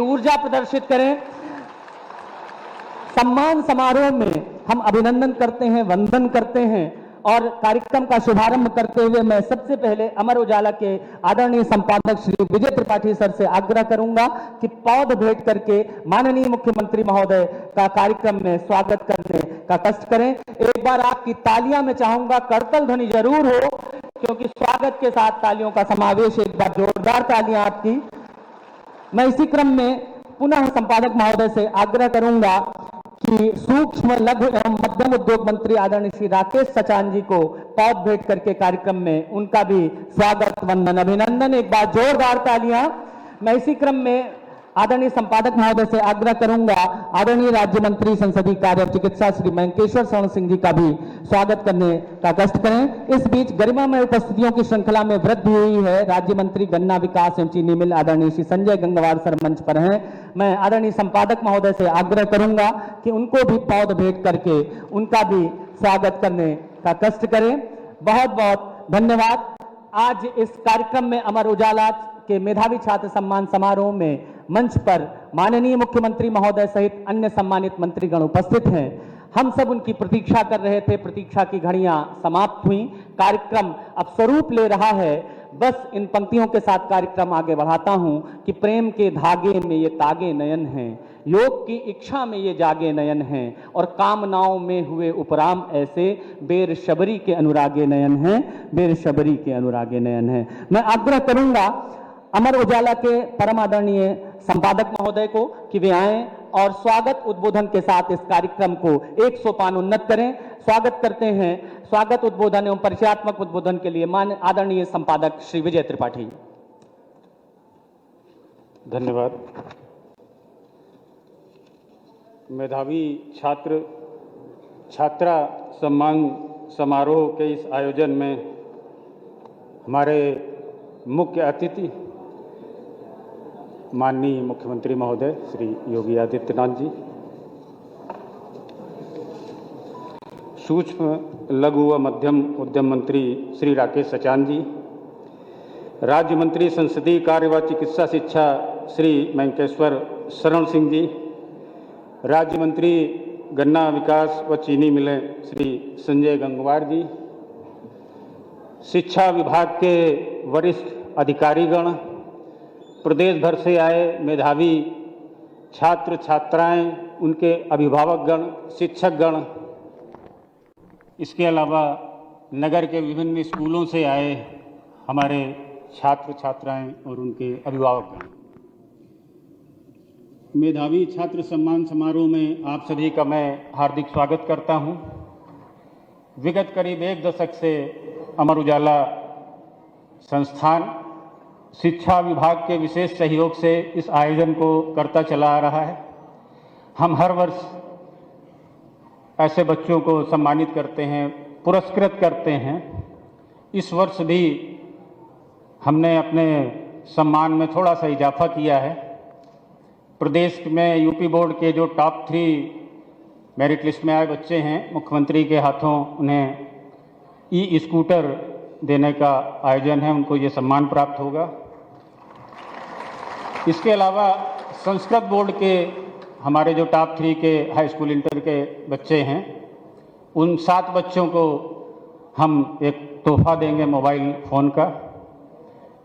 ऊर्जा प्रदर्शित करें। सम्मान समारोह में हम अभिनंदन करते हैं, वंदन करते हैं और कार्यक्रम का शुभारंभ करते हुए मैं सबसे पहले अमर उजाला के आदरणीय संपादक श्री विजय त्रिपाठी सर से आग्रह करूंगा कि पौध भेंट करके माननीय मुख्यमंत्री महोदय का कार्यक्रम में स्वागत करने का कष्ट करें। एक बार आपकी तालियां मैं चाहूंगा, करतल ध्वनि जरूर हो, क्योंकि स्वागत के साथ तालियों का समावेश। एक बार जोरदार तालियां आपकी। मैं इसी क्रम में पुनः संपादक महोदय से आग्रह करूंगा कि सूक्ष्म लघु एवं मध्यम उद्योग मंत्री आदरणीय श्री राकेश सचान जी को पौध भेंट करके कार्यक्रम में उनका भी स्वागत, वंदन, अभिनंदन। एक बार जोरदार तालियां। मैं इसी क्रम में आदरणीय संपादक महोदय से आग्रह करूंगा आदरणीय राज्य मंत्री संसदीय कार्य और चिकित्सा श्री मयंकेश्वर शरण सिंह जी का भी स्वागत करने का कष्ट करें। इस बीच गरिमामय उपस्थितियों की श्रृंखला में वृद्धि हुई है। राज्य मंत्री गन्ना विकास एवं चीनी मिल आदरणीय श्री संजय गंगवार सर मंच पर हैं। मैं आदरणीय संपादक महोदय से आग्रह करूंगा कि उनको भी पौध भेंट करके उनका भी स्वागत करने का कष्ट करें। बहुत बहुत धन्यवाद। आज इस कार्यक्रम में अमर उजाला के मेधावी छात्र सम्मान समारोह में मंच पर माननीय मुख्यमंत्री महोदय सहित अन्य सम्मानित मंत्रीगण उपस्थित हैं। हम सब उनकी प्रतीक्षा कर रहे थे। प्रतीक्षा की घड़ियां समाप्त हुई। कार्यक्रम अब स्वरूप ले रहा है। बस इन पंक्तियों के साथ कार्यक्रम आगे बढ़ाता हूं कि प्रेम के धागे में ये तागे नयन हैं, योग की इच्छा में ये जागे नयन हैं, और कामनाओं में हुए उपराम ऐसे बेर शबरी के अनुरागे नयन हैं, बेर शबरी के अनुरागे नयन हैं। मैं आग्रह करूंगा अमर उजाला के परम आदरणीय संपादक महोदय को कि वे आएं और स्वागत उद्बोधन के साथ इस कार्यक्रम को 1 सोपान उन्नत करें। स्वागत करते हैं। स्वागत उद्बोधन एवं परिचयात्मक उद्बोधन के लिए मान आदरणीय संपादक श्री विजय त्रिपाठी। धन्यवाद। मेधावी छात्रा सम्मान समारोह के इस आयोजन में हमारे मुख्य अतिथि माननीय मुख्यमंत्री महोदय श्री योगी आदित्यनाथ जी, सूक्ष्म लघु व मध्यम उद्यम मंत्री श्री राकेश सचान जी, राज्य मंत्री संसदीय कार्य व चिकित्सा शिक्षा श्री मयंकेश्वर शरण सिंह जी, राज्य मंत्री गन्ना विकास व चीनी मिलें श्री संजय गंगवार जी, शिक्षा विभाग के वरिष्ठ अधिकारीगण, प्रदेश भर से आए मेधावी छात्र छात्राएं, उनके अभिभावकगण, शिक्षकगण, इसके अलावा नगर के विभिन्न स्कूलों से आए हमारे छात्र छात्राएं और उनके अभिभावकगण। मेधावी छात्र सम्मान समारोह में आप सभी का मैं हार्दिक स्वागत करता हूं। विगत करीब 1 दशक से अमर उजाला संस्थान शिक्षा विभाग के विशेष सहयोग से इस आयोजन को करता चला आ रहा है। हम हर वर्ष ऐसे बच्चों को सम्मानित करते हैं, पुरस्कृत करते हैं। इस वर्ष भी हमने अपने सम्मान में थोड़ा सा इजाफा किया है। प्रदेश में यूपी बोर्ड के जो टॉप 3 मेरिट लिस्ट में आए बच्चे हैं, मुख्यमंत्री के हाथों उन्हें ई-स्कूटर देने का आयोजन है, उनको ये सम्मान प्राप्त होगा। इसके अलावा संस्कृत बोर्ड के हमारे जो टॉप 3 के हाई स्कूल इंटर के बच्चे हैं, उन 7 बच्चों को हम एक तोहफा देंगे मोबाइल फ़ोन का।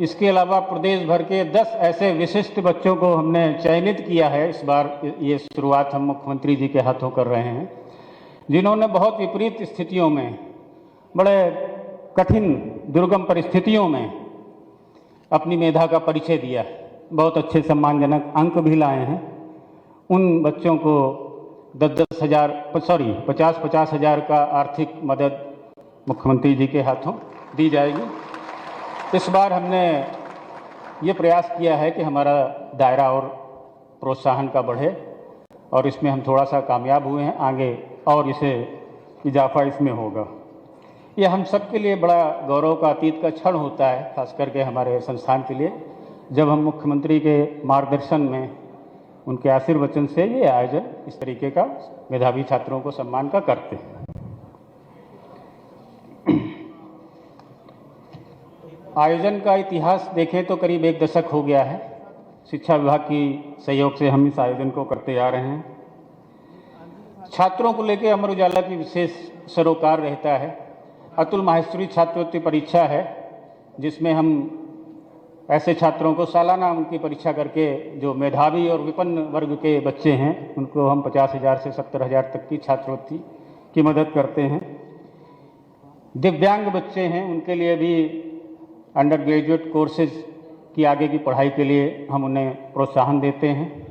इसके अलावा प्रदेश भर के 10 ऐसे विशिष्ट बच्चों को हमने चयनित किया है। इस बार ये शुरुआत हम मुख्यमंत्री जी के हाथों कर रहे हैं, जिन्होंने बहुत विपरीत स्थितियों में, बड़े कठिन दुर्गम परिस्थितियों में अपनी मेधा का परिचय दिया है, बहुत अच्छे सम्मानजनक अंक भी लाए हैं। उन बच्चों को 50-50 हज़ार का आर्थिक मदद मुख्यमंत्री जी के हाथों दी जाएगी। इस बार हमने ये प्रयास किया है कि हमारा दायरा और प्रोत्साहन का बढ़े, और इसमें हम थोड़ा सा कामयाब हुए हैं। आगे और इसे इजाफा इसमें होगा। ये हम सब के लिए बड़ा गौरव का अतीत का क्षण होता है, खास करके हमारे संस्थान के लिए, जब हम मुख्यमंत्री के मार्गदर्शन में, उनके आशीर्वचन से ये आयोजन इस तरीके का मेधावी छात्रों को सम्मान का करते हैं। आयोजन का इतिहास देखें तो करीब 1 दशक हो गया है। शिक्षा विभाग की सहयोग से हम इस आयोजन को करते आ रहे हैं। छात्रों को लेकर अमर उजाला की विशेष सरोकार रहता है। अतुल माहेश्वरी छात्रवृत्ति परीक्षा है, जिसमें हम ऐसे छात्रों को सालाना उनकी परीक्षा करके जो मेधावी और विपन्न वर्ग के बच्चे हैं उनको हम 50,000 से 70,000 तक की छात्रवृत्ति की मदद करते हैं। दिव्यांग बच्चे हैं, उनके लिए भी अंडर ग्रेजुएट कोर्सेज की आगे की पढ़ाई के लिए हम उन्हें प्रोत्साहन देते हैं।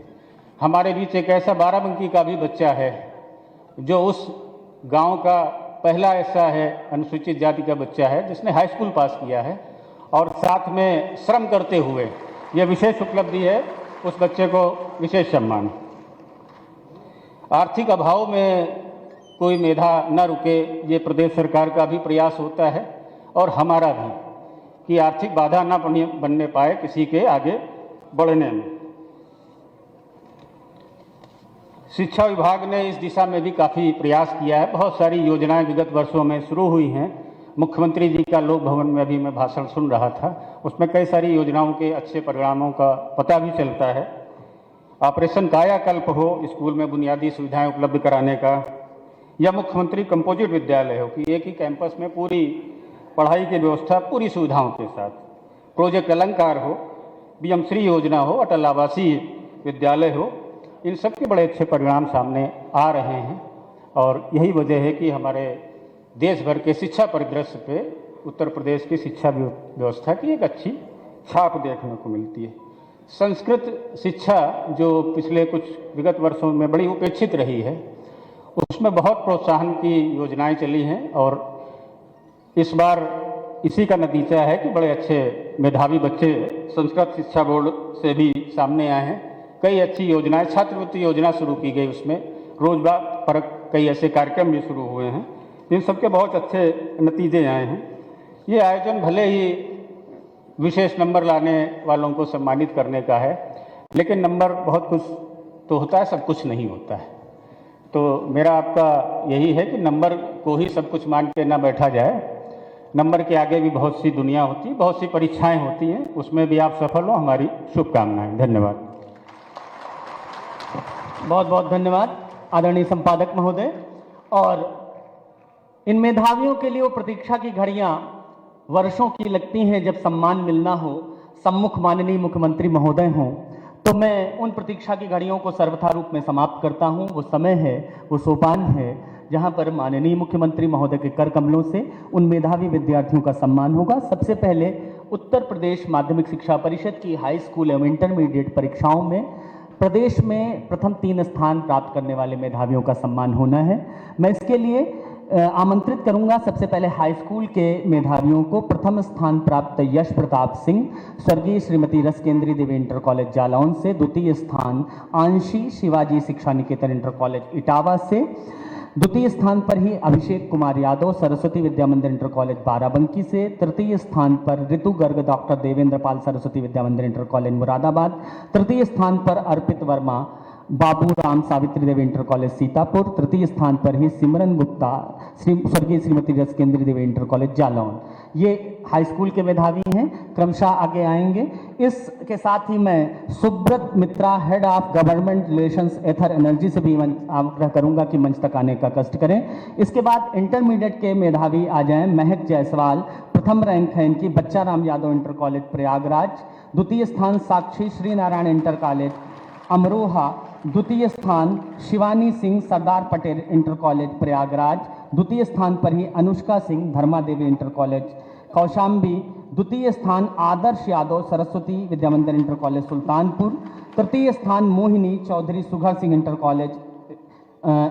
हमारे बीच एक ऐसा बाराबंकी का भी बच्चा है जो उस गांव का पहला ऐसा है अनुसूचित जाति का बच्चा है जिसने हाई स्कूल पास किया है और साथ में श्रम करते हुए यह विशेष उपलब्धि है, उस बच्चे को विशेष सम्मान। आर्थिक अभाव में कोई मेधा न रुके, ये प्रदेश सरकार का भी प्रयास होता है और हमारा भी, कि आर्थिक बाधा न बनने पाए किसी के आगे बढ़ने में। शिक्षा विभाग ने इस दिशा में भी काफ़ी प्रयास किया है। बहुत सारी योजनाएं विगत वर्षों में शुरू हुई हैं। मुख्यमंत्री जी का लोक भवन में अभी मैं भाषण सुन रहा था, उसमें कई सारी योजनाओं के अच्छे परिणामों का पता भी चलता है। ऑपरेशन कायाकल्प हो स्कूल में बुनियादी सुविधाएं उपलब्ध कराने का, या मुख्यमंत्री कंपोजिट विद्यालय हो कि एक ही कैंपस में पूरी पढ़ाई की व्यवस्था पूरी सुविधाओं के साथ, प्रोजेक्ट अलंकार हो, बीएम श्री योजना हो, अटल आवासीय विद्यालय हो, इन सब के बड़े अच्छे परिणाम सामने आ रहे हैं। और यही वजह है कि हमारे देश भर के शिक्षा परिदृश्य पे उत्तर प्रदेश की शिक्षा व्यवस्था की एक अच्छी छाप देखने को मिलती है। संस्कृत शिक्षा जो पिछले कुछ विगत वर्षों में बड़ी उपेक्षित रही है, उसमें बहुत प्रोत्साहन की योजनाएं चली हैं और इस बार इसी का नतीजा है कि बड़े अच्छे मेधावी बच्चे संस्कृत शिक्षा बोर्ड से भी सामने आए हैं। कई अच्छी योजनाएं, छात्रवृत्ति योजना शुरू की गई, उसमें रोजगार परक कई ऐसे कार्यक्रम भी शुरू हुए हैं, इन सबके बहुत अच्छे नतीजे आए हैं। ये आयोजन भले ही विशेष नंबर लाने वालों को सम्मानित करने का है, लेकिन नंबर बहुत कुछ तो होता है, सब कुछ नहीं होता है। तो मेरा आपका यही है कि नंबर को ही सब कुछ मान के ना बैठा जाए। नंबर के आगे भी बहुत सी दुनिया होती है, बहुत सी परीक्षाएं होती हैं, उसमें भी आप सफल हो, हमारी शुभकामनाएं। धन्यवाद। बहुत बहुत धन्यवाद आदरणीय संपादक महोदय। और इन मेधावियों के लिए वो प्रतीक्षा की घड़ियां वर्षों की लगती हैं जब सम्मान मिलना हो, सम्मुख माननीय मुख्यमंत्री महोदय हों, तो मैं उन प्रतीक्षा की घड़ियों को सर्वथा रूप में समाप्त करता हूं। वो समय है, वो सोपान है जहां पर माननीय मुख्यमंत्री महोदय के कर कमलों से उन मेधावी विद्यार्थियों का सम्मान होगा। सबसे पहले उत्तर प्रदेश माध्यमिक शिक्षा परिषद की हाई स्कूल एवं इंटरमीडिएट परीक्षाओं में प्रदेश में प्रथम 3 स्थान प्राप्त करने वाले मेधावियों का सम्मान होना है। मैं इसके लिए आमंत्रित करूंगा सबसे पहले हाई स्कूल के मेधावियों को। प्रथम स्थान प्राप्त यश प्रताप सिंह, स्वर्गीय श्रीमती रस केंद्रीय देवी इंटर कॉलेज जालौन से। द्वितीय स्थान आंशी शिवाजी शिक्षा निकेतन इंटर कॉलेज इटावा से। द्वितीय स्थान पर ही अभिषेक कुमार यादव, सरस्वती विद्या मंदिर इंटर कॉलेज बाराबंकी से। तृतीय स्थान पर ऋतु गर्ग डॉक्टर देवेंद्र पाल, सरस्वती विद्या मंदिर इंटर कॉलेज मुरादाबाद। तृतीय स्थान पर अर्पित वर्मा, बाबू राम सावित्री देवी इंटर कॉलेज सीतापुर। तृतीय स्थान पर ही सिमरन गुप्ता, स्वर्गीय श्रीमती रस केंद्रीय देवी इंटर कॉलेज जालौन। ये हाई स्कूल के मेधावी हैं, क्रमशः आगे आएंगे। इसके साथ ही मैं Subrata Mitra, head of government relations Ather energy से भी आग्रह करूंगा कि मंच तक आने का कष्ट करें। इसके बाद इंटरमीडिएट के मेधावी आ जाएं। महक जायसवाल, प्रथम रैंक है इनकी, बच्चा राम यादव इंटर कॉलेज प्रयागराज। द्वितीय स्थान साक्षी श्री नारायण इंटर कॉलेज अमरोहा। द्वितीय स्थान शिवानी सिंह, सरदार पटेल इंटर कॉलेज प्रयागराज। द्वितीय स्थान पर ही अनुष्का सिंह, धर्मा देवी इंटर कॉलेज कौशाम्बी। द्वितीय स्थान आदर्श यादव, सरस्वती विद्या मंदिर इंटर कॉलेज सुल्तानपुर। तृतीय स्थान मोहिनी चौधरी, सुघर सिंह इंटर कॉलेज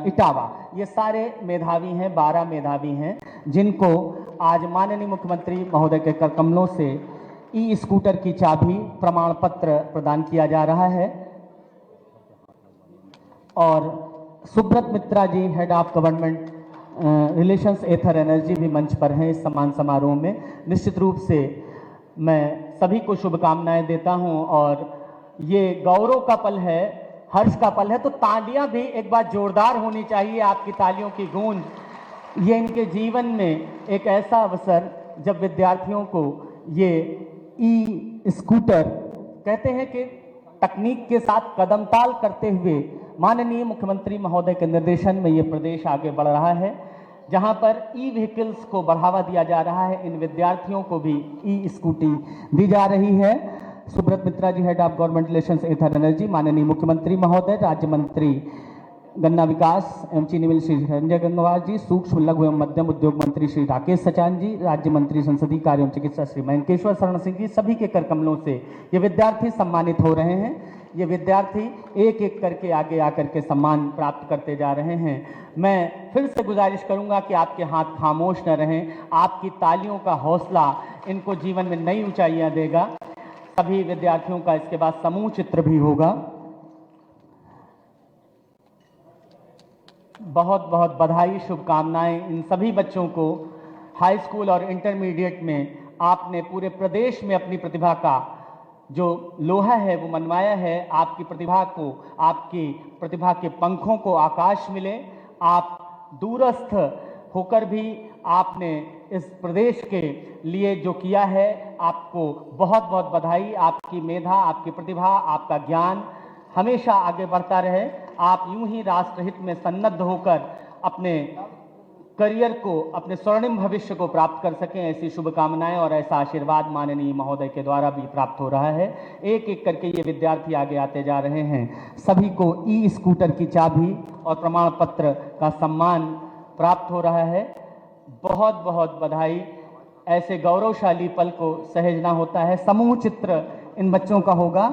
इटावा। ये सारे मेधावी हैं, 12 मेधावी हैं जिनको आज माननीय मुख्यमंत्री महोदय के कर कमलों से ई स्कूटर की चाबी, प्रमाण पत्र प्रदान किया जा रहा है। और Subrata Mitra ji, head of government relations Ather energy, भी मंच पर हैं इस सम्मान समारोह में। निश्चित रूप से मैं सभी को शुभकामनाएं देता हूं और ये गौरव का पल है, हर्ष का पल है, तो तालियां भी एक बार जोरदार होनी चाहिए, आपकी तालियों की गूंज। ये इनके जीवन में एक ऐसा अवसर जब विद्यार्थियों को ये ई स्कूटर, कहते हैं कि तकनीक के साथ कदमताल करते हुए माननीय मुख्यमंत्री महोदय के निर्देशन में ये प्रदेश आगे बढ़ रहा है, जहां पर ई व्हीकल्स को बढ़ावा दिया जा रहा है। इन विद्यार्थियों को भी ई स्कूटी दी जा रही है। Subrata Mitra ji, head of government relations Ather energy, माननीय मुख्यमंत्री महोदय, राज्य मंत्री गन्ना विकास एवं चीनी मिल श्री संजय गंगवार जी, सूक्ष्म लघु एवं मध्यम उद्योग मंत्री श्री राकेश सचान जी, राज्य मंत्री संसदीय कार्य एवं चिकित्सा श्री मयंकेश्वर शरण सिंह जी, सभी के कर कमलों से ये विद्यार्थी सम्मानित हो रहे हैं। ये विद्यार्थी एक एक करके आगे आकर के सम्मान प्राप्त करते जा रहे हैं। मैं फिर से गुजारिश करूंगा कि आपके हाथ खामोश न रहें, आपकी तालियों का हौसला इनको जीवन में नई ऊंचाइयां देगा। सभी विद्यार्थियों का इसके बाद समूह चित्र भी होगा। बहुत बहुत बधाई, शुभकामनाएं इन सभी बच्चों को। हाई स्कूल और इंटरमीडिएट में आपने पूरे प्रदेश में अपनी प्रतिभा का जो लोहा है वो मनवाया है। आपकी प्रतिभा को, आपकी प्रतिभा के पंखों को आकाश मिले। आप दूरस्थ होकर भी आपने इस प्रदेश के लिए जो किया है, आपको बहुत बहुत बधाई। आपकी मेधा, आपकी प्रतिभा, आपका ज्ञान हमेशा आगे बढ़ता रहे। आप यूं ही राष्ट्रहित में सन्नद्ध होकर अपने करियर को, अपने स्वर्णिम भविष्य को प्राप्त कर सकें, ऐसी शुभकामनाएं और ऐसा आशीर्वाद माननीय महोदय के द्वारा भी प्राप्त हो रहा है। एक एक करके ये विद्यार्थी आगे आते जा रहे हैं। सभी को ई स्कूटर की चाबी और प्रमाण पत्र का सम्मान प्राप्त हो रहा है। बहुत बहुत बधाई। ऐसे गौरवशाली पल को सहेजना होता है। समूह चित्र इन बच्चों का होगा।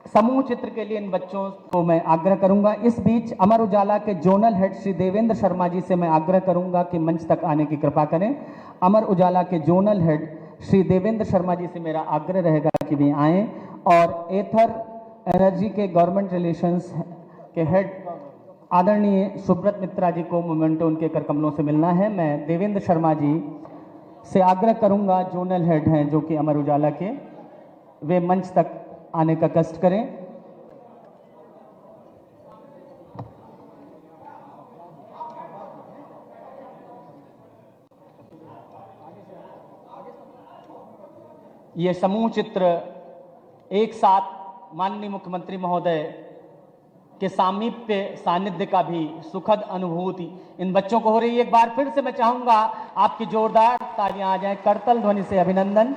समूह चित्र के लिए इन बच्चों को मैं आग्रह करूंगा। इस बीच अमर उजाला के जोनल हेड श्री देवेंद्र शर्मा जी से मैं आग्रह करूंगा कि मंच तक आने की कृपा करें। अमर उजाला के जोनल हेड श्री देवेंद्र शर्मा जी से मेरा आग्रह रहेगा कि वे आएं, और एथर एनर्जी के गवर्नमेंट रिलेशंस के हेड आदरणीय सुब्रत मित्रा जी को मोमेंटो उनके कर कमलों से मिलना है। मैं देवेंद्र शर्मा जी से आग्रह करूंगा, जोनल हेड हैं जो कि अमर उजाला के, वे मंच तक आने का कष्ट करें। ये समूह चित्र एक साथ माननीय मुख्यमंत्री महोदय के सामीप्य सानिध्य का भी सुखद अनुभूति इन बच्चों को हो रही है। एक बार फिर से मैं चाहूंगा आपकी जोरदार तालियां आ जाएं, करतल ध्वनि से अभिनंदन।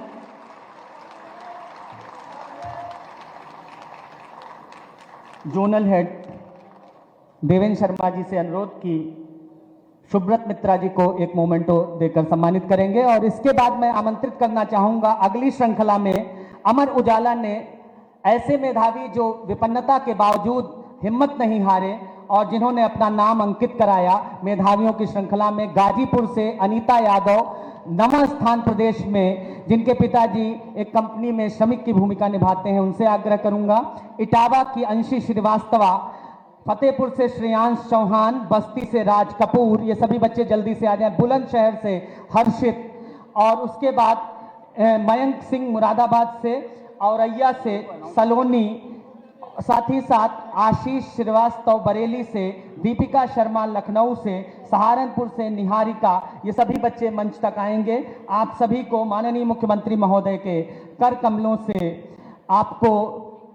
जोनल हेड देवेंद्र शर्मा जी से अनुरोध कि सुब्रत मित्रा जी को एक मोमेंटो देकर सम्मानित करेंगे, और इसके बाद मैं आमंत्रित करना चाहूंगा अगली श्रृंखला में अमर उजाला ने ऐसे मेधावी जो विपन्नता के बावजूद हिम्मत नहीं हारे और जिन्होंने अपना नाम अंकित कराया मेधावियों की श्रृंखला में, गाजीपुर से अनीता यादव, नवा स्थान प्रदेश में जिनके पिताजी एक कंपनी में श्रमिक की भूमिका निभाते हैं, उनसे आग्रह करूंगा। इटावा की अंशी श्रीवास्तवा, फतेहपुर से श्रेयांश चौहान, बस्ती से राज कपूर, ये सभी बच्चे जल्दी से आ जाएं। बुलंदशहर से हर्षित, और उसके बाद मयंक सिंह मुरादाबाद से, औरैया से सलोनी, साथ ही साथ आशीष श्रीवास्तव बरेली से, दीपिका शर्मा लखनऊ से, सहारनपुर से निहारिका, ये सभी बच्चे मंच तक आएंगे। आप सभी को माननीय मुख्यमंत्री महोदय के कर कमलों से आपको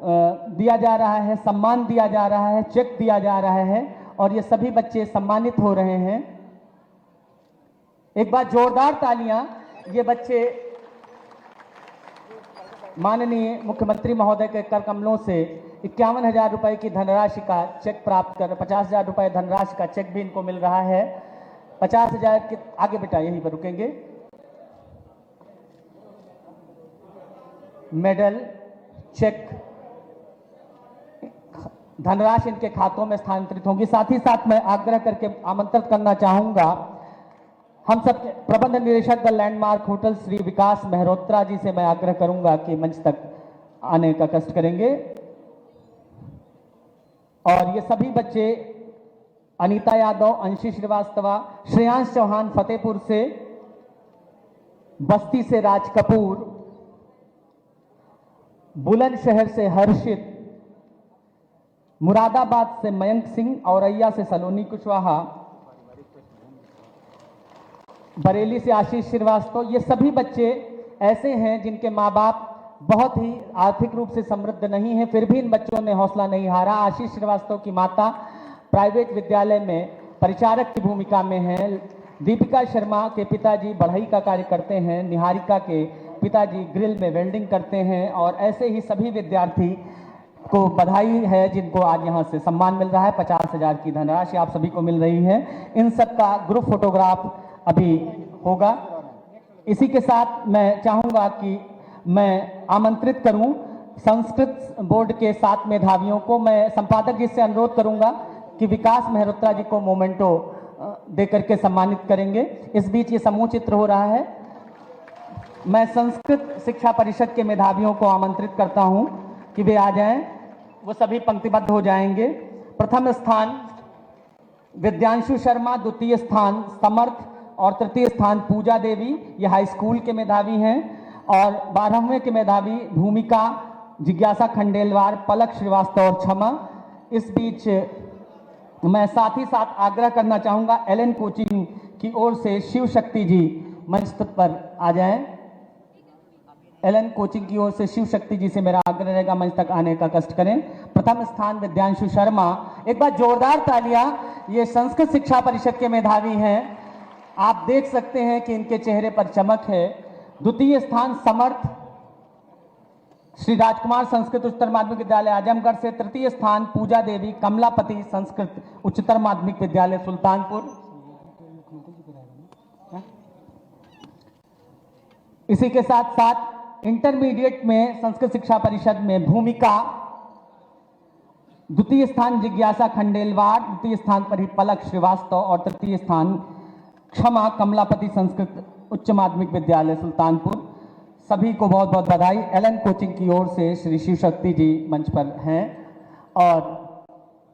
दिया जा रहा है, सम्मान दिया जा रहा है, चेक दिया जा रहा है, और ये सभी बच्चे सम्मानित हो रहे हैं। एक बार जोरदार तालियां। ये बच्चे माननीय मुख्यमंत्री महोदय के कर कमलों से 51,000 रुपए की धनराशि का चेक प्राप्त कर, 50,000 रुपए धनराशि का चेक भी इनको मिल रहा है। 50,000 के आगे बेटा यहीं पर रुकेंगे। मेडल, चेक, धनराशि इनके खातों में स्थानांतरित होंगी। साथ ही साथ मैं आग्रह करके आमंत्रित करना चाहूंगा हम सब प्रबंध निदेशक द लैंडमार्क होटल श्री विकास मेहरोत्रा जी से मैं आग्रह करूंगा कि मंच तक आने का कष्ट करेंगे। और ये सभी बच्चे अनीता यादव, अंशी श्रीवास्तवा, श्रेयांश चौहान फतेहपुर से, बस्ती से राज कपूर, बुलंदशहर से हर्षित, मुरादाबाद से मयंक सिंह, औरैया से सलोनी कुशवाहा, बरेली से आशीष श्रीवास्तव, ये सभी बच्चे ऐसे हैं जिनके माँ बाप बहुत ही आर्थिक रूप से समृद्ध नहीं है, फिर भी इन बच्चों ने हौसला नहीं हारा। आशीष श्रीवास्तव की माता प्राइवेट विद्यालय में परिचारक की भूमिका में है। दीपिका शर्मा के पिताजी बढ़ई का कार्य करते हैं। निहारिका के पिताजी ग्रिल में वेल्डिंग करते हैं। और ऐसे ही सभी विद्यार्थी को बधाई है जिनको आज यहाँ से सम्मान मिल रहा है। 50,000 की धनराशि आप सभी को मिल रही है। इन सब का ग्रुप फोटोग्राफ अभी होगा। इसी के साथ मैं चाहूँगा कि मैं आमंत्रित करूं संस्कृत बोर्ड के 7 मेधावियों को। मैं संपादक जी से अनुरोध करूंगा कि विकास मेहरोत्रा जी को मोमेंटो देकर के सम्मानित करेंगे। इस बीच ये समूह चित्र हो रहा है। मैं संस्कृत शिक्षा परिषद के मेधावियों को आमंत्रित करता हूं कि वे आ जाएं। वो सभी पंक्तिबद्ध हो जाएंगे। प्रथम स्थान विद्यांशु शर्मा, द्वितीय स्थान समर्थ और तृतीय स्थान पूजा देवी, ये हाई स्कूल के मेधावी हैं। और 12वें के मेधावी भूमिका, जिज्ञासा खंडेलवाल, पलक श्रीवास्तव और क्षमा। इस बीच मैं साथ ही साथ आग्रह करना चाहूँगा एलन कोचिंग की ओर से शिव शक्ति जी मंच पर आ जाएं। एलन कोचिंग की ओर से शिव शक्ति जी से मेरा आग्रह रहेगा मंच तक आने का कष्ट करें। प्रथम स्थान विद्यांशु शर्मा। एक बार जोरदार तालियां। ये संस्कृत शिक्षा परिषद के मेधावी हैं। आप देख सकते हैं कि इनके चेहरे पर चमक है। द्वितीय स्थान समर्थ श्री राजकुमार संस्कृत उच्चतर माध्यमिक विद्यालय आजमगढ़ से। तृतीय स्थान पूजा देवी कमलापति संस्कृत उच्चतर माध्यमिक विद्यालय सुल्तानपुर। इसी के साथ साथ इंटरमीडिएट में संस्कृत शिक्षा परिषद में भूमिका, द्वितीय स्थान जिज्ञासा खंडेलवाल, द्वितीय स्थान पर ही पलक श्रीवास्तव और तृतीय स्थान क्षमा कमलापति संस्कृत उच्च माध्यमिक विद्यालय सुल्तानपुर। सभी को बहुत बहुत बधाई। एलन कोचिंग की ओर से श्री शिव शक्ति जी मंच पर हैं। और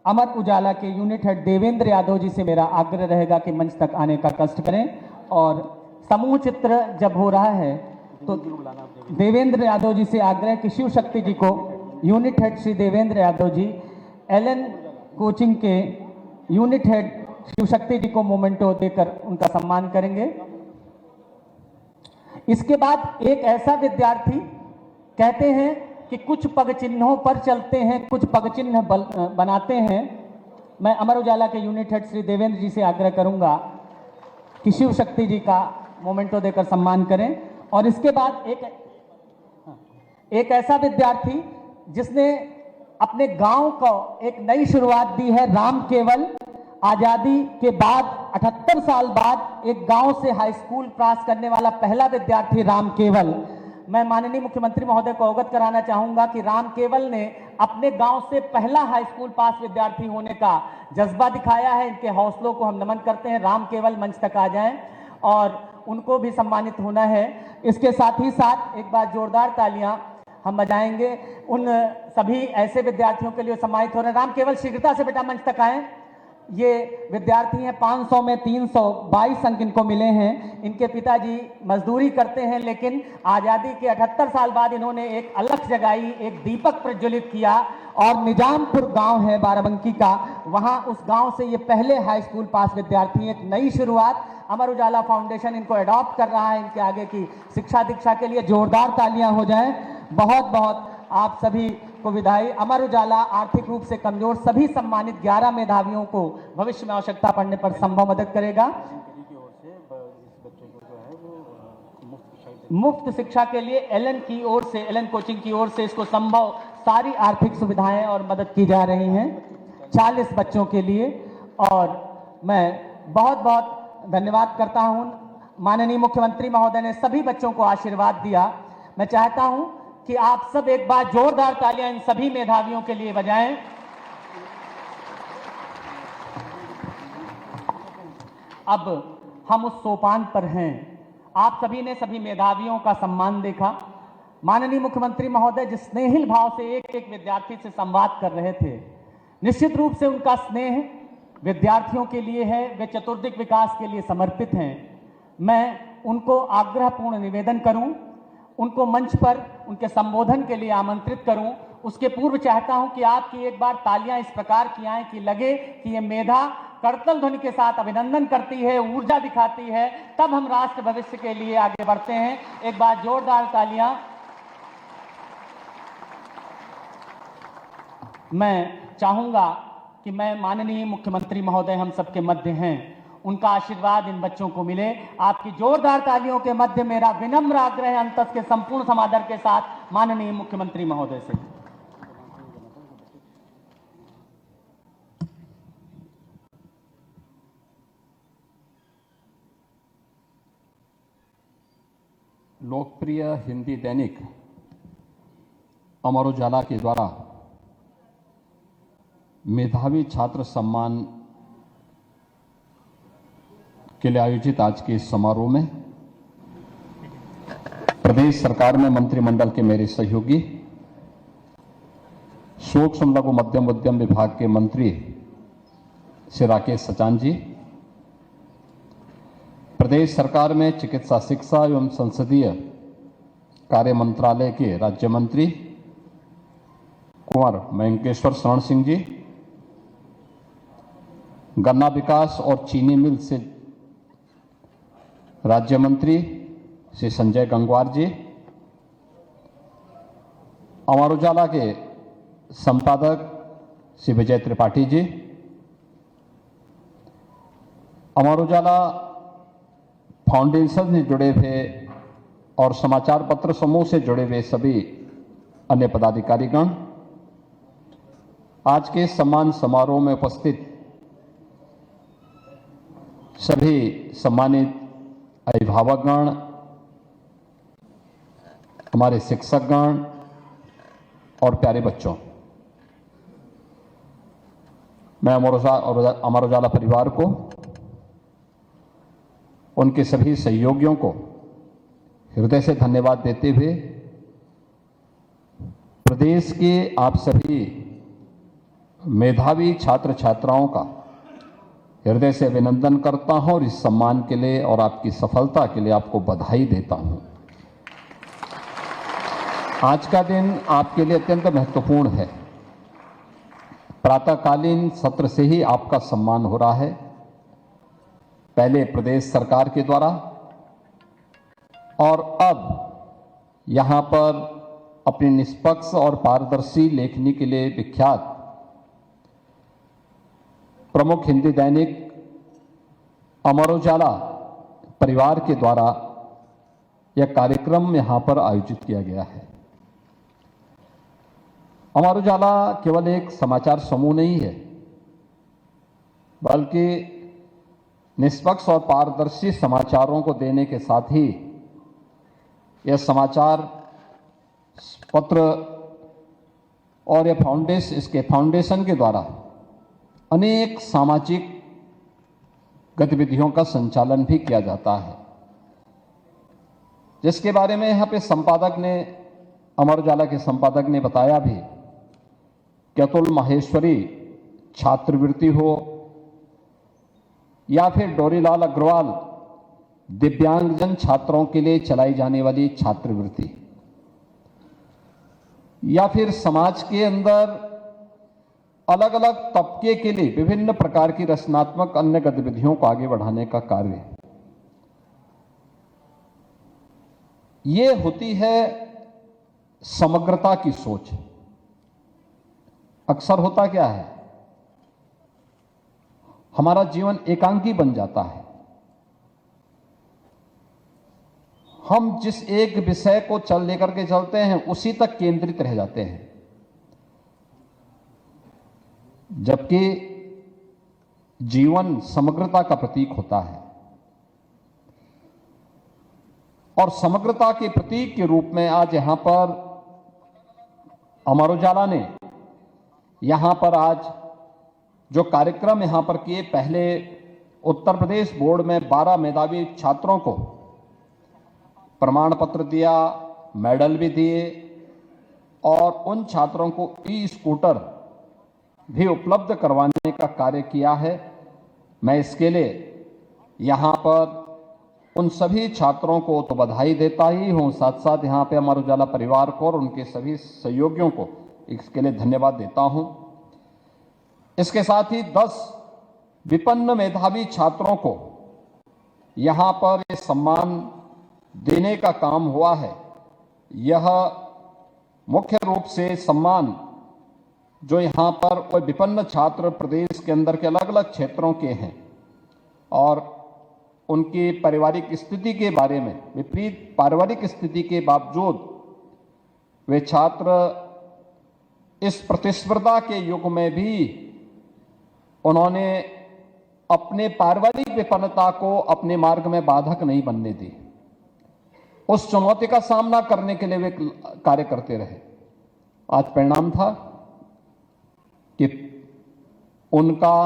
अमर उजाला के यूनिट हेड देवेंद्र यादव जी से मेरा आग्रह रहेगा कि मंच तक आने का कष्ट करें। और समूह चित्र जब हो रहा है तो देवेंद्र यादव जी से आग्रह कि शिव शक्ति जी को unit head Shri Devendra Yadav ji, Elon coaching के यूनिट हेड शिव शक्ति जी को मोमेंटो देकर उनका सम्मान करेंगे। इसके बाद एक ऐसा विद्यार्थी, कहते हैं कि कुछ पग चिन्हों पर चलते हैं, कुछ पग चिन्ह बनाते हैं। मैं अमर उजाला के यूनिट हेड श्री देवेंद्र जी से आग्रह करूंगा कि शिव शक्ति जी का मोमेंटो देकर सम्मान करें। और इसके बाद एक ऐसा विद्यार्थी जिसने अपने गांव को एक नई शुरुआत दी है। राम केवल, आजादी के बाद 78 साल बाद एक गांव से हाई स्कूल पास करने वाला पहला विद्यार्थी राम केवल। मैं माननीय मुख्यमंत्री महोदय को अवगत कराना चाहूंगा कि राम केवल ने अपने गांव से पहला हाई स्कूल पास विद्यार्थी होने का जज्बा दिखाया है। इनके हौसलों को हम नमन करते हैं। राम केवल मंच तक आ जाएं और उनको भी सम्मानित होना है। इसके साथ ही साथ एक बार जोरदार तालियां हम बजाएंगे उन सभी ऐसे विद्यार्थियों के लिए सम्मानित हो रहे हैं। राम केवल शीघ्रता से बेटा मंच तक आए। ये विद्यार्थी हैं, 500 में 322 अंक इनको मिले हैं। इनके पिताजी मजदूरी करते हैं, लेकिन आज़ादी के 78 साल बाद इन्होंने एक अलख जगाई, एक दीपक प्रज्वलित किया। और निजामपुर गांव है बाराबंकी का, वहां उस गांव से ये पहले हाई स्कूल पास विद्यार्थी। एक नई शुरुआत, अमर उजाला फाउंडेशन इनको अडॉप्ट कर रहा है। इनके आगे की शिक्षा दीक्षा के लिए जोरदार तालियां हो जाएं। बहुत बहुत आप सभी को विदाई। अमर उजाला आर्थिक रूप से कमजोर सभी सम्मानित 11 मेधावियों को भविष्य में आवश्यकता पड़ने पर संभव मदद करेगा। मुफ्त शिक्षा के लिए एलन की ओर से, एलन कोचिंग की ओर से इसको संभव सारी आर्थिक सुविधाएं और मदद की जा रही हैं 40 बच्चों के लिए। और मैं बहुत बहुत धन्यवाद करता हूं। माननीय मुख्यमंत्री महोदय ने सभी बच्चों को आशीर्वाद दिया। मैं चाहता हूं कि आप सब एक बार जोरदार तालियां इन सभी मेधावियों के लिए बजाएं। अब हम उस सोपान पर हैं। आप सभी ने सभी मेधावियों का सम्मान देखा। माननीय मुख्यमंत्री महोदय जिस स्नेहिल भाव से एक एक विद्यार्थी से संवाद कर रहे थे, निश्चित रूप से उनका स्नेह विद्यार्थियों के लिए है। वे चतुर्दिक विकास के लिए समर्पित हैं। मैं उनको आग्रहपूर्ण निवेदन करूं, उनको मंच पर उनके संबोधन के लिए आमंत्रित करूं। उसके पूर्व चाहता हूं कि आपकी एक बार तालियां इस प्रकार की आएं कि लगे कि ये मेधा करतल ध्वनि के साथ अभिनंदन करती है, ऊर्जा दिखाती है। तब हम राष्ट्र भविष्य के लिए आगे बढ़ते हैं। एक बार जोरदार तालियां। मैं चाहूंगा कि मैं माननीय मुख्यमंत्री महोदय हम सबके मध्य हैं, उनका आशीर्वाद इन बच्चों को मिले। आपकी जोरदार तालियों के मध्य मेरा विनम्र आग्रह है अंतस के संपूर्ण समादर के साथ माननीय मुख्यमंत्री महोदय से। लोकप्रिय हिंदी दैनिक अमर उजाला के द्वारा मेधावी छात्र सम्मान के लिए आयोजित आज के इस समारोह में प्रदेश सरकार में मंत्रिमंडल के मेरे सहयोगी, सूक्ष्म लघु मध्यम उद्यम विभाग के मंत्री श्री राकेश सचान जी, प्रदेश सरकार में चिकित्सा शिक्षा एवं संसदीय कार्य मंत्रालय के राज्य मंत्री कुंवर मयंकेश्वर शरण सिंह जी, गन्ना विकास और चीनी मिल से राज्य मंत्री श्री संजय गंगवार जी, अमर उजाला के संपादक श्री विजय त्रिपाठी जी, अमर उजाला फाउंडेशन से जुड़े हुए और समाचार पत्र समूह से जुड़े हुए सभी अन्य पदाधिकारीगण, आज के सम्मान समारोह में उपस्थित सभी सम्मानित अभिभावकगण, हमारे शिक्षकगण और प्यारे बच्चों, मैं अमर उजाला परिवार को, उनके सभी सहयोगियों को हृदय से धन्यवाद देते हुए प्रदेश के आप सभी मेधावी छात्र छात्राओं का हृदय से अभिनंदन करता हूं और इस सम्मान के लिए और आपकी सफलता के लिए आपको बधाई देता हूं। आज का दिन आपके लिए अत्यंत महत्वपूर्ण है। प्रातःकालीन सत्र से ही आपका सम्मान हो रहा है, पहले प्रदेश सरकार के द्वारा और अब यहां पर अपनी निष्पक्ष और पारदर्शी लेखनी के लिए विख्यात प्रमुख हिंदी दैनिक अमर उजाला परिवार के द्वारा यह कार्यक्रम यहां पर आयोजित किया गया है। अमर उजाला केवल एक समाचार समूह नहीं है, बल्कि निष्पक्ष और पारदर्शी समाचारों को देने के साथ ही यह समाचार पत्र और इसके फाउंडेशन के द्वारा अनेक सामाजिक गतिविधियों का संचालन भी किया जाता है, जिसके बारे में यहाँ पे संपादक ने, अमर उजाला के संपादक ने बताया भी कि अतुल माहेश्वरी छात्रवृत्ति हो या फिर डोरीलाल अग्रवाल दिव्यांगजन छात्रों के लिए चलाई जाने वाली छात्रवृत्ति, या फिर समाज के अंदर अलग अलग तबके के लिए विभिन्न प्रकार की रचनात्मक अन्य गतिविधियों को आगे बढ़ाने का कार्य, ये होती है समग्रता की सोच। अक्सर होता क्या है, हमारा जीवन एकांकी बन जाता है। हम जिस एक विषय को लेकर के चलते हैं उसी तक केंद्रित रह जाते हैं, जबकि जीवन समग्रता का प्रतीक होता है। और समग्रता के प्रतीक के रूप में आज यहां पर अमर उजाला ने यहां पर आज जो कार्यक्रम यहां पर किए, पहले उत्तर प्रदेश बोर्ड में 12 मेधावी छात्रों को प्रमाण पत्र दिया, मेडल भी दिए और उन छात्रों को ई-स्कूटर भी उपलब्ध करवाने का कार्य किया है। मैं इसके लिए यहां पर उन सभी छात्रों को तो बधाई देता ही हूं, साथ साथ यहां पे अमर उजाला परिवार को और उनके सभी सहयोगियों को इसके लिए धन्यवाद देता हूं। इसके साथ ही 10 विपन्न मेधावी छात्रों को यहां पर ये सम्मान देने का काम हुआ है। यह मुख्य रूप से सम्मान जो यहाँ पर कोई विपन्न छात्र प्रदेश के अंदर के अलग अलग क्षेत्रों के हैं और उनकी पारिवारिक स्थिति के बारे में, विपरीत पारिवारिक स्थिति के बावजूद वे छात्र इस प्रतिस्पर्धा के युग में भी उन्होंने अपने पारिवारिक विपन्नता को अपने मार्ग में बाधक नहीं बनने दी। उस चुनौती का सामना करने के लिए वे कार्य करते रहे। आज परिणाम था कि उनका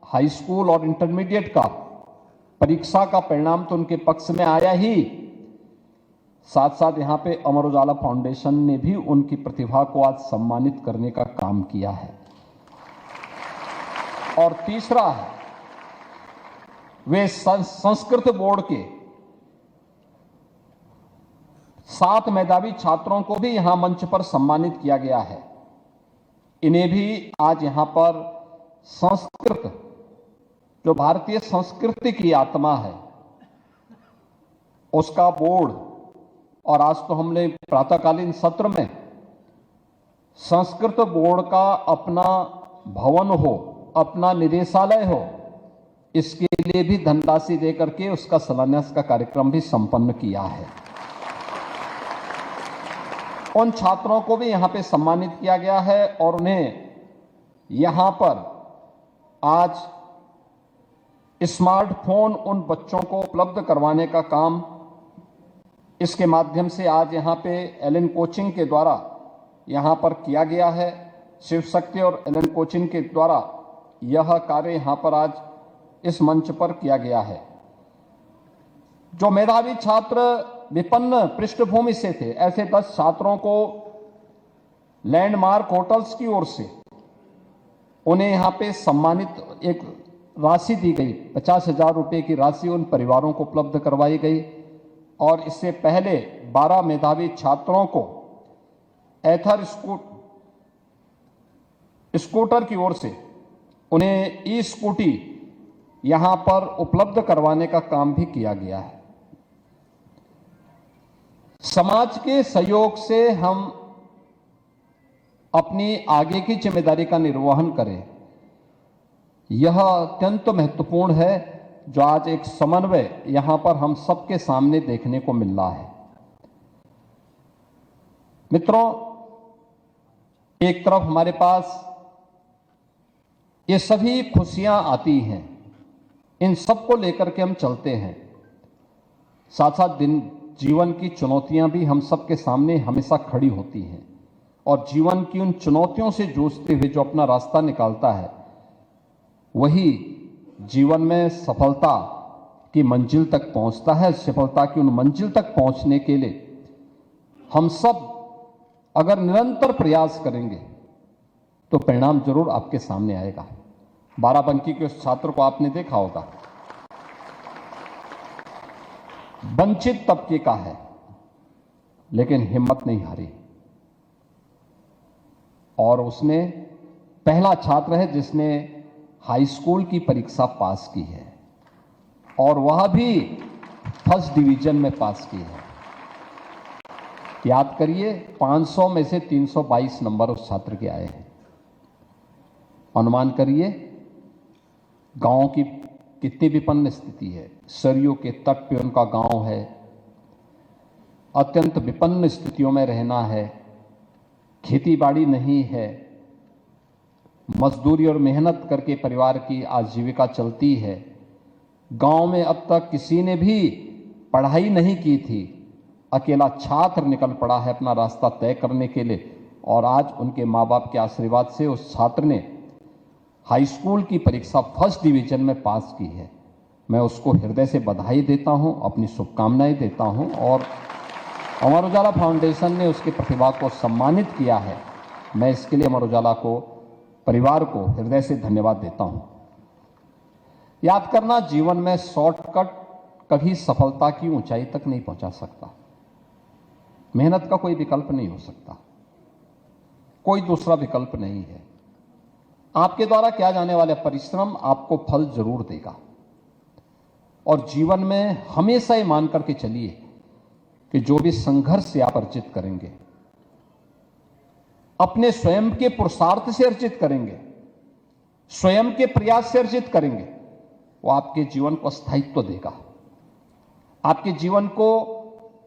हाई स्कूल और इंटरमीडिएट का परीक्षा का परिणाम तो उनके पक्ष में आया ही, साथ साथ यहां पे अमर उजाला फाउंडेशन ने भी उनकी प्रतिभा को आज सम्मानित करने का काम किया है। और तीसरा है, वे संस्कृत बोर्ड के 7 मेधावी छात्रों को भी यहां मंच पर सम्मानित किया गया है। इन्हें भी आज यहां पर संस्कृत, जो भारतीय संस्कृति की आत्मा है, उसका बोर्ड, और आज तो हमने प्रातःकालीन सत्र में संस्कृत बोर्ड का अपना भवन हो, अपना निदेशालय हो, इसके लिए भी धनराशि देकर के उसका शिलान्यास का कार्यक्रम भी संपन्न किया है। उन छात्रों को भी यहां पे सम्मानित किया गया है और उन्हें यहां पर आज स्मार्टफोन उन बच्चों को उपलब्ध करवाने का काम इसके माध्यम से आज यहां पे एलन कोचिंग के द्वारा यहां पर किया गया है। शिव शक्ति और एलन कोचिंग के द्वारा यह कार्य यहां पर आज इस मंच पर किया गया है। जो मेधावी छात्र विपन्न पृष्ठभूमि से थे, ऐसे 10 छात्रों को लैंडमार्क होटल्स की ओर से उन्हें यहां पे सम्मानित एक राशि दी गई, 50,000 रुपए की राशि उन परिवारों को उपलब्ध करवाई गई। और इससे पहले 12 मेधावी छात्रों को एथर स्कूटर की ओर से उन्हें ई स्कूटी यहां पर उपलब्ध करवाने का काम भी किया गया है। समाज के सहयोग से हम अपनी आगे की जिम्मेदारी का निर्वहन करें, यह अत्यंत महत्वपूर्ण है, जो आज एक समन्वय यहां पर हम सबके सामने देखने को मिल रहा है। मित्रों, एक तरफ हमारे पास ये सभी खुशियां आती हैं, इन सबको लेकर के हम चलते हैं, साथ साथ जीवन की चुनौतियां भी हम सबके सामने हमेशा खड़ी होती हैं। और जीवन की उन चुनौतियों से जूझते हुए जो अपना रास्ता निकालता है, वही जीवन में सफलता की मंजिल तक पहुंचता है। सफलता की उन मंजिल तक पहुंचने के लिए हम सब अगर निरंतर प्रयास करेंगे तो परिणाम जरूर आपके सामने आएगा। बाराबंकी के उस छात्र को आपने देखा होगा, वंचित तबके का है, लेकिन हिम्मत नहीं हारी और उसने पहला छात्र है जिसने हाई स्कूल की परीक्षा पास की है और वह भी फर्स्ट डिवीजन में पास की है। याद करिए, 500 में से 322 नंबर उस छात्र के आए हैं। अनुमान करिए गांव की कितनी विपन्न स्थिति है। सरयू के तट पे उनका गांव है, अत्यंत विपन्न स्थितियों में रहना है, खेती बाड़ी नहीं है, मजदूरी और मेहनत करके परिवार की आजीविका चलती है। गांव में अब तक किसी ने भी पढ़ाई नहीं की थी, अकेला छात्र निकल पड़ा है अपना रास्ता तय करने के लिए और आज उनके माँ बाप के आशीर्वाद से उस छात्र ने हाई स्कूल की परीक्षा फर्स्ट डिवीजन में पास की है। मैं उसको हृदय से बधाई देता हूं, अपनी शुभकामनाएं देता हूं और अमर उजाला फाउंडेशन ने उसकी प्रतिभा को सम्मानित किया है। मैं इसके लिए अमर उजाला को, परिवार को हृदय से धन्यवाद देता हूं। याद करना, जीवन में शॉर्टकट कभी सफलता की ऊंचाई तक नहीं पहुंचा सकता। मेहनत का कोई विकल्प नहीं हो सकता, कोई दूसरा विकल्प नहीं है। आपके द्वारा किया जाने वाला परिश्रम आपको फल जरूर देगा और जीवन में हमेशा ये मान करके चलिए कि जो भी संघर्ष से आप अर्जित करेंगे, अपने स्वयं के पुरुषार्थ से अर्जित करेंगे, स्वयं के प्रयास से अर्जित करेंगे, वो आपके जीवन को स्थायित्व देगा, आपके जीवन को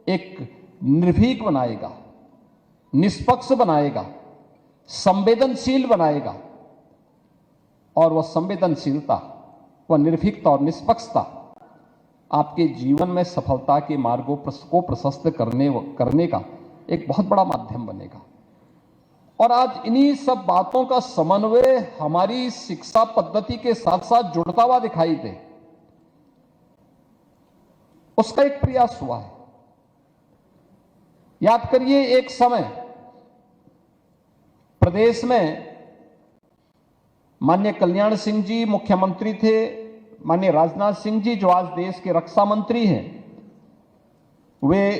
एक निर्भीक बनाएगा, निष्पक्ष बनाएगा, संवेदनशील बनाएगा। और वह संवेदनशीलता, वह निर्भीकता और निष्पक्षता आपके जीवन में सफलता के मार्गों को प्रशस्त करने का एक बहुत बड़ा माध्यम बनेगा। और आज इन्हीं सब बातों का समन्वय हमारी शिक्षा पद्धति के साथ साथ जुड़ता हुआ दिखाई दे, उसका एक प्रयास हुआ है। याद करिए, एक समय प्रदेश में माननीय कल्याण सिंह जी मुख्यमंत्री थे, माननीय राजनाथ सिंह जी जो आज देश के रक्षा मंत्री हैं, वे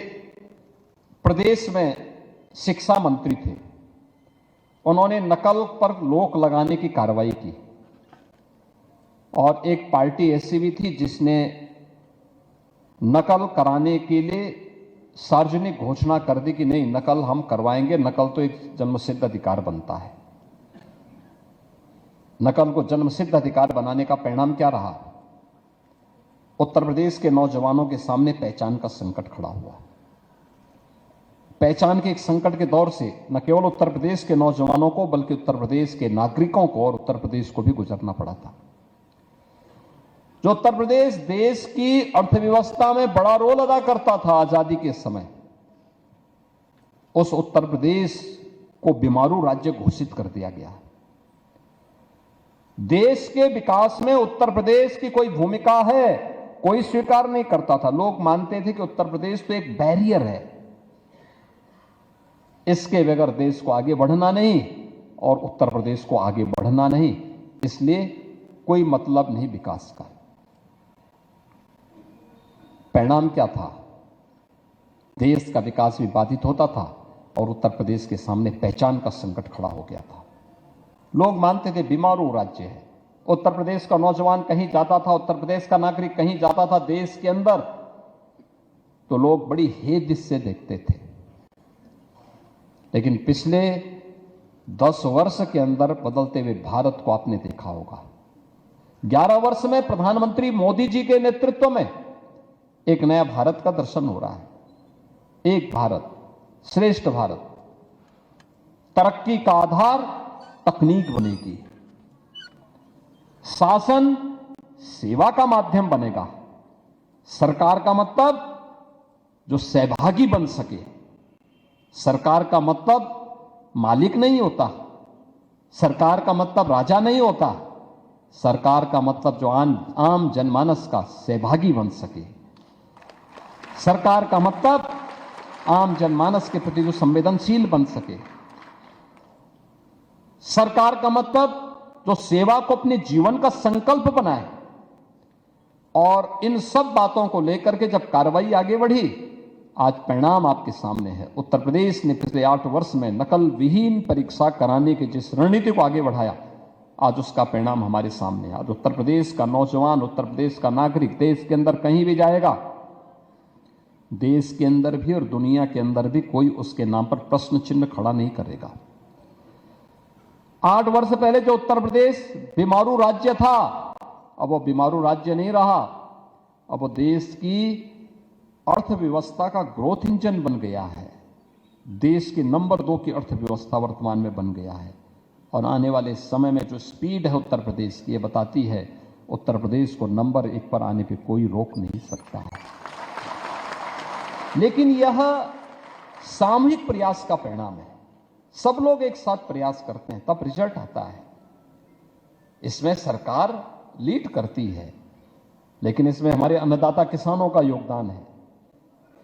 प्रदेश में शिक्षा मंत्री थे। उन्होंने नकल पर रोक लगाने की कार्रवाई की और एक पार्टी ऐसी भी थी जिसने नकल कराने के लिए सार्वजनिक घोषणा कर दी कि नहीं, नकल हम करवाएंगे, नकल तो एक जन्मसिद्ध अधिकार बनता है। नकल को जन्मसिद्ध अधिकार बनाने का परिणाम क्या रहा? उत्तर प्रदेश के नौजवानों के सामने पहचान का संकट खड़ा हुआ। पहचान के एक संकट के दौर से न केवल उत्तर प्रदेश के नौजवानों को बल्कि उत्तर प्रदेश के नागरिकों को और उत्तर प्रदेश को भी गुजरना पड़ा था। जो उत्तर प्रदेश देश की अर्थव्यवस्था में बड़ा रोल अदा करता था आजादी के समय, उस उत्तर प्रदेश को बीमारू राज्य घोषित कर दिया गया। देश के विकास में उत्तर प्रदेश की कोई भूमिका है, कोई स्वीकार नहीं करता था। लोग मानते थे कि उत्तर प्रदेश तो एक बैरियर है, इसके बगैर देश को आगे बढ़ना नहीं और उत्तर प्रदेश को आगे बढ़ना नहीं, इसलिए कोई मतलब नहीं विकास का। परिणाम क्या था? देश का विकास भी बाधित होता था और उत्तर प्रदेश के सामने पहचान का संकट खड़ा हो गया था। लोग मानते थे बीमारू राज्य है। उत्तर प्रदेश का नौजवान कहीं जाता था, उत्तर प्रदेश का नागरिक कहीं जाता था देश के अंदर, तो लोग बड़ी हेद से देखते थे। लेकिन पिछले 10 वर्ष के अंदर बदलते हुए भारत को आपने देखा होगा। 11 वर्ष में प्रधानमंत्री मोदी जी के नेतृत्व में एक नया भारत का दर्शन हो रहा है। एक भारत श्रेष्ठ भारत। तरक्की का आधार तकनीक बनेगी, शासन सेवा का माध्यम बनेगा। सरकार का मतलब जो सहभागी बन सके। सरकार का मतलब मालिक नहीं होता, सरकार का मतलब राजा नहीं होता, सरकार का मतलब जो आम जनमानस का सहभागी बन सके। सरकार का मतलब आम जनमानस के प्रति जो संवेदनशील बन सके। सरकार का मतलब जो सेवा को अपने जीवन का संकल्प बनाए। और इन सब बातों को लेकर के जब कार्रवाई आगे बढ़ी, आज परिणाम आपके सामने है। उत्तर प्रदेश ने पिछले 8 वर्ष में नकल विहीन परीक्षा कराने की जिस रणनीति को आगे बढ़ाया, आज उसका परिणाम हमारे सामने है। आज उत्तर प्रदेश का नौजवान, उत्तर प्रदेश का नागरिक देश के अंदर कहीं भी जाएगा, देश के अंदर भी और दुनिया के अंदर भी कोई उसके नाम पर प्रश्न चिन्ह खड़ा नहीं करेगा। 8 वर्ष पहले जो उत्तर प्रदेश बीमारू राज्य था, अब वो बीमारू राज्य नहीं रहा। अब वो देश की अर्थव्यवस्था का ग्रोथ इंजन बन गया है। देश की नंबर 2 की अर्थव्यवस्था वर्तमान में बन गया है। और आने वाले समय में जो स्पीड है उत्तर प्रदेश की, ये बताती है उत्तर प्रदेश को नंबर 1 पर आने पे कोई रोक नहीं सकता है। लेकिन यह सामूहिक प्रयास का परिणाम है। सब लोग एक साथ प्रयास करते हैं तब रिजल्ट आता है। इसमें सरकार लीड करती है, लेकिन इसमें हमारे अन्नदाता किसानों का योगदान है,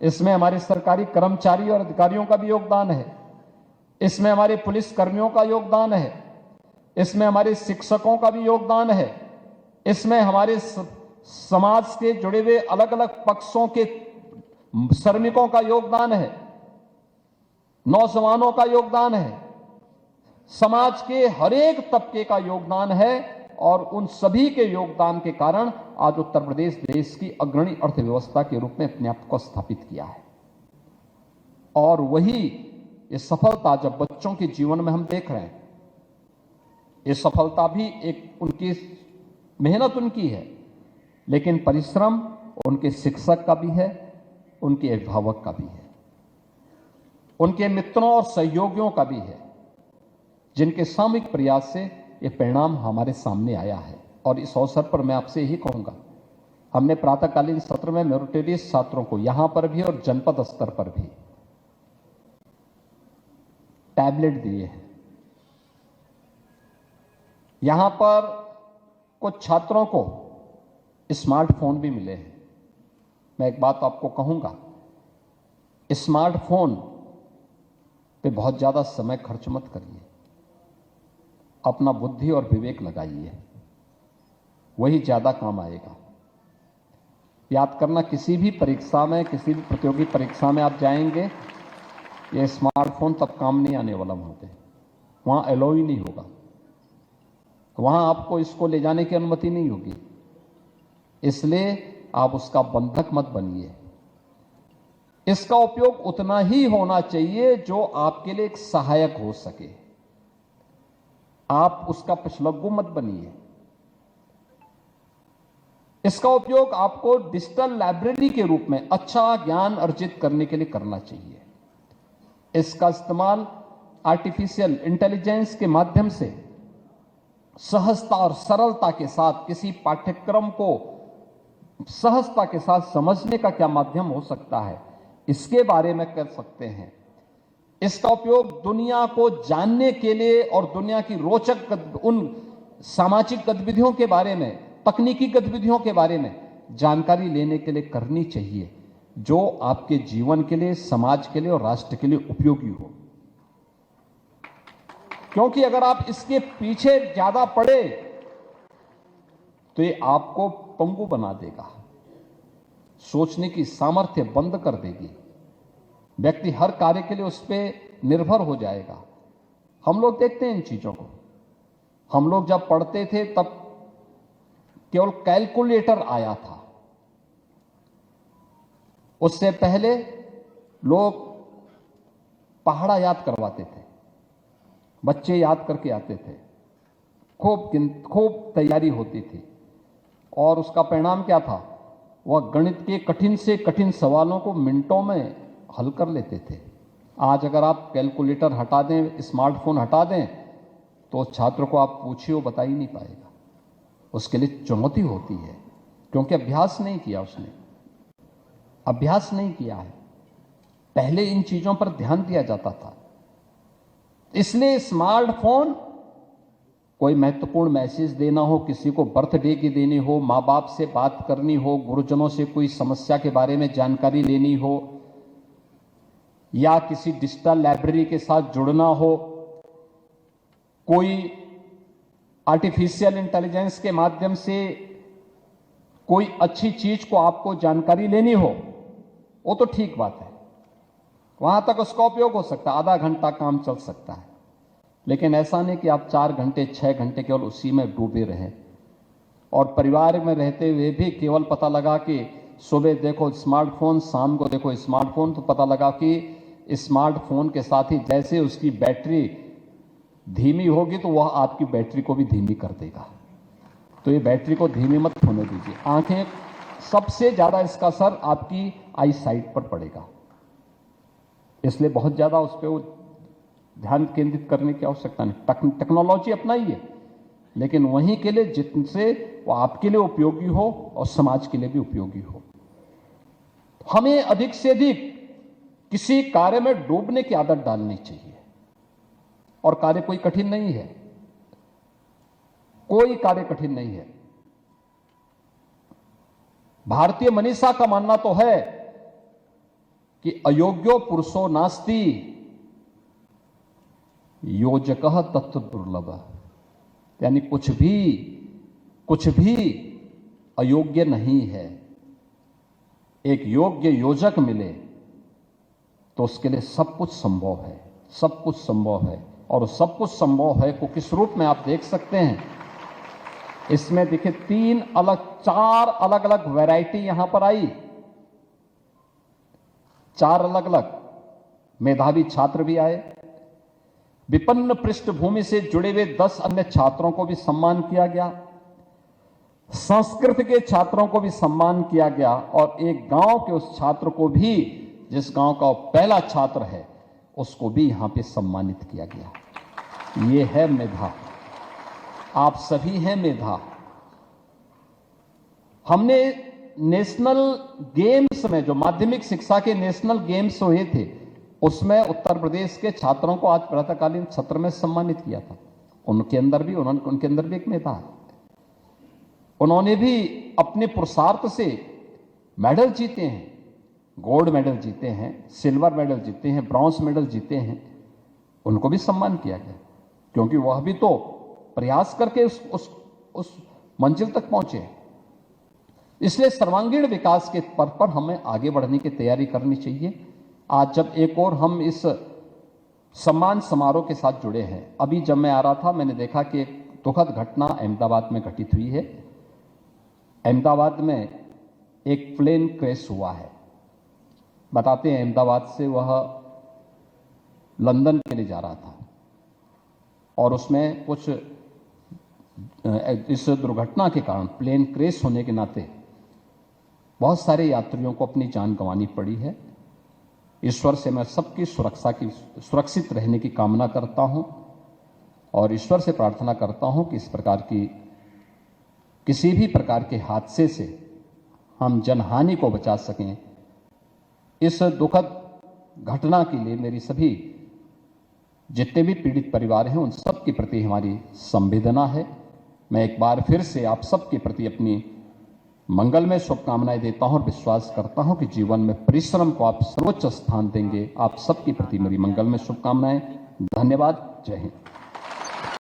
इसमें हमारे सरकारी कर्मचारी और अधिकारियों का भी योगदान है, इसमें हमारे पुलिस कर्मियों का योगदान है, इसमें हमारे शिक्षकों का भी योगदान है, इसमें हमारे समाज के जुड़े हुए अलग अलग पक्षों के श्रमिकों का योगदान है, नौजवानों का योगदान है, समाज के हर एक तबके का योगदान है। और उन सभी के योगदान के कारण आज उत्तर प्रदेश देश की अग्रणी अर्थव्यवस्था के रूप में अपने आप को स्थापित किया है। और वही ये सफलता जब बच्चों के जीवन में हम देख रहे हैं, ये सफलता भी एक उनकी मेहनत उनकी है, लेकिन परिश्रम उनके शिक्षक का भी है, उनके अभिभावक का भी है, उनके मित्रों और सहयोगियों का भी है, जिनके सामूहिक प्रयास से ये परिणाम हमारे सामने आया है। और इस अवसर पर मैं आपसे यही कहूंगा, हमने प्रातःकालीन सत्र में मेरिटोरियस छात्रों को यहां पर भी और जनपद स्तर पर भी टैबलेट दिए हैं। यहां पर कुछ छात्रों को स्मार्टफोन भी मिले हैं। मैं एक बात आपको कहूंगा, स्मार्टफोन पे बहुत ज्यादा समय खर्च मत करिए, अपना बुद्धि और विवेक लगाइए, वही ज्यादा काम आएगा। याद करना, किसी भी परीक्षा में, किसी भी प्रतियोगी परीक्षा में आप जाएंगे, ये स्मार्टफोन तब काम नहीं आने वाला वहां अलाउ ही नहीं होगा, वहां आपको इसको ले जाने की अनुमति नहीं होगी। इसलिए आप उसका बंधक मत बनिए। इसका उपयोग उतना ही होना चाहिए जो आपके लिए एक सहायक हो सके। आप उसका पिछलग्गू मत बनिए। इसका उपयोग आपको डिजिटल लाइब्रेरी के रूप में अच्छा ज्ञान अर्जित करने के लिए करना चाहिए। इसका इस्तेमाल आर्टिफिशियल इंटेलिजेंस के माध्यम से सहजता और सरलता के साथ किसी पाठ्यक्रम को सहजता के साथ समझने का क्या माध्यम हो सकता है, इसके बारे में कर सकते हैं। इसका उपयोग दुनिया को जानने के लिए और दुनिया की रोचक उन सामाजिक गतिविधियों के बारे में, तकनीकी गतिविधियों के बारे में जानकारी लेने के लिए करनी चाहिए, जो आपके जीवन के लिए, समाज के लिए और राष्ट्र के लिए उपयोगी हो। क्योंकि अगर आप इसके पीछे ज्यादा पड़े तो ये आपको पंगु बना देगा, सोचने की सामर्थ्य बंद कर देगी, व्यक्ति हर कार्य के लिए उस पर निर्भर हो जाएगा। हम लोग देखते हैं इन चीजों को। हम लोग जब पढ़ते थे तब केवल कैलकुलेटर आया था, उससे पहले लोग पहाड़ा याद करवाते थे, बच्चे याद करके आते थे, खूब तैयारी होती थी, और उसका परिणाम क्या था, वह गणित के कठिन से कठिन सवालों को मिनटों में हल कर लेते थे। आज अगर आप कैलकुलेटर हटा दें, स्मार्टफोन हटा दें, तो छात्र को आप पूछिए वो बता ही नहीं पाएगा। उसके लिए चुनौती होती है, क्योंकि अभ्यास नहीं किया उसने, अभ्यास नहीं किया है। पहले इन चीजों पर ध्यान दिया जाता था। इसलिए स्मार्टफोन, कोई महत्वपूर्ण मैसेज देना हो, किसी को बर्थडे की देनी हो, माँ बाप से बात करनी हो, गुरुजनों से कोई समस्या के बारे में जानकारी लेनी हो, या किसी डिजिटल लाइब्रेरी के साथ जुड़ना हो, कोई आर्टिफिशियल इंटेलिजेंस के माध्यम से कोई अच्छी चीज को आपको जानकारी लेनी हो, वो तो ठीक बात है, वहां तक उसका उपयोग हो सकता है, आधा घंटा काम चल सकता है। लेकिन ऐसा नहीं कि आप 4 घंटे 6 घंटे केवल उसी में डूबे रहें, और परिवार में रहते हुए भी केवल पता लगा कि सुबह देखो स्मार्टफोन, शाम को देखो स्मार्टफोन, तो पता लगा कि स्मार्टफोन के साथ ही जैसे उसकी बैटरी धीमी होगी तो वह आपकी बैटरी को भी धीमी कर देगा। तो ये बैटरी को धीमी मत होने दीजिए। आंखें, सबसे ज्यादा इसका असर आपकी आई साइट पर पड़ेगा, इसलिए बहुत ज्यादा उस पर ध्यान केंद्रित करने की आवश्यकता नहीं। टेक्नोलॉजी अपनाइए, लेकिन वहीं के लिए जिनसे वो आपके लिए उपयोगी हो और समाज के लिए भी उपयोगी हो। हमें अधिक से अधिक किसी कार्य में डूबने की आदत डालनी चाहिए, और कार्य कोई कठिन नहीं है, कोई कार्य कठिन नहीं है। भारतीय मनीषा का मानना तो है कि अयोग्यो पुरुषो नास्ति योजकः तत्व दुर्लभ, यानी कुछ भी अयोग्य नहीं है। एक योग्य योजक मिले तो उसके लिए सब कुछ संभव है, सब कुछ संभव है। और सब कुछ संभव है को किस रूप में आप देख सकते हैं, इसमें देखिए 4 अलग अलग वैरायटी यहां पर आई, 4 अलग अलग मेधावी छात्र भी आए। विपन्न पृष्ठभूमि से जुड़े हुए 10 अन्य छात्रों को भी सम्मान किया गया। संस्कृत के छात्रों को भी सम्मान किया गया और एक गांव के उस छात्र को भी, जिस गांव का पहला छात्र है, उसको भी यहां पे सम्मानित किया गया। ये है मेधा। आप सभी हैं मेधा। हमने नेशनल गेम्स में, जो माध्यमिक शिक्षा के नेशनल गेम्स हुए थे, उसमें उत्तर प्रदेश के छात्रों को आज प्रातःकालीन सत्र में सम्मानित किया था। उनके अंदर भी एक मेधा है। उन्होंने भी अपने पुरुषार्थ से मेडल जीते हैं, गोल्ड मेडल जीते हैं, सिल्वर मेडल जीते हैं, ब्रॉन्ज मेडल जीते हैं। उनको भी सम्मान किया गया क्योंकि वह भी तो प्रयास करके उस मंजिल तक पहुंचे। इसलिए सर्वांगीण विकास के पथ पर हमें आगे बढ़ने की तैयारी करनी चाहिए। आज जब एक और हम इस सम्मान समारोह के साथ जुड़े हैं, अभी जब मैं आ रहा था मैंने देखा कि एक दुखद घटना अहमदाबाद में घटित हुई है। अहमदाबाद में एक प्लेन क्रैश हुआ है। बताते हैं अहमदाबाद से वह लंदन के लिए जा रहा था और उसमें कुछ इस दुर्घटना के कारण, प्लेन क्रैश होने के नाते बहुत सारे यात्रियों को अपनी जान गंवानी पड़ी है। ईश्वर से मैं सबकी सुरक्षित रहने की कामना करता हूं और ईश्वर से प्रार्थना करता हूं कि इस प्रकार की किसी भी प्रकार के हादसे से हम जनहानि को बचा सकें। इस दुखद घटना के लिए मेरी सभी जितने भी पीड़ित परिवार हैं उन सब के प्रति हमारी संवेदना है। मैं एक बार फिर से आप सबके प्रति अपनी मंगलमय शुभकामनाएं देता हूं और विश्वास करता हूं कि जीवन में परिश्रम को आप सर्वोच्च स्थान देंगे। आप सबके प्रति मेरी मंगलमय शुभकामनाएं। धन्यवाद। जय हिंद।